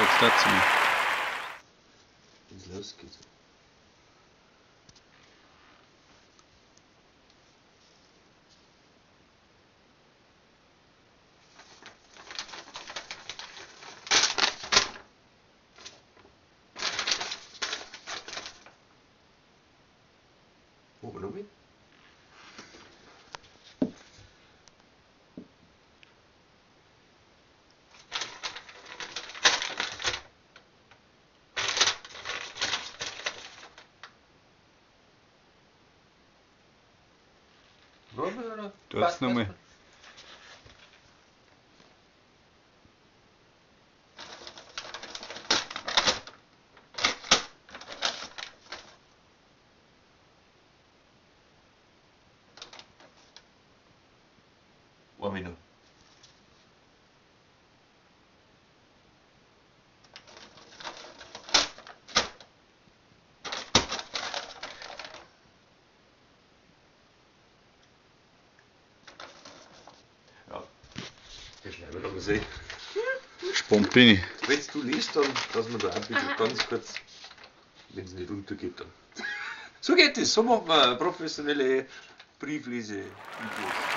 jetzt dazu. Wenn es losgeht. Machen wir noch mit? Oder? Du hast nochmal. Eine Minute. Ja, das schneiden wir noch sehen. Gespannt bin ich. Wenn du liest, dann lassen wir da ein bisschen ganz kurz, wenn es nicht untergeht, dann. So geht es, so machen wir professionelle Brieflese-Videos.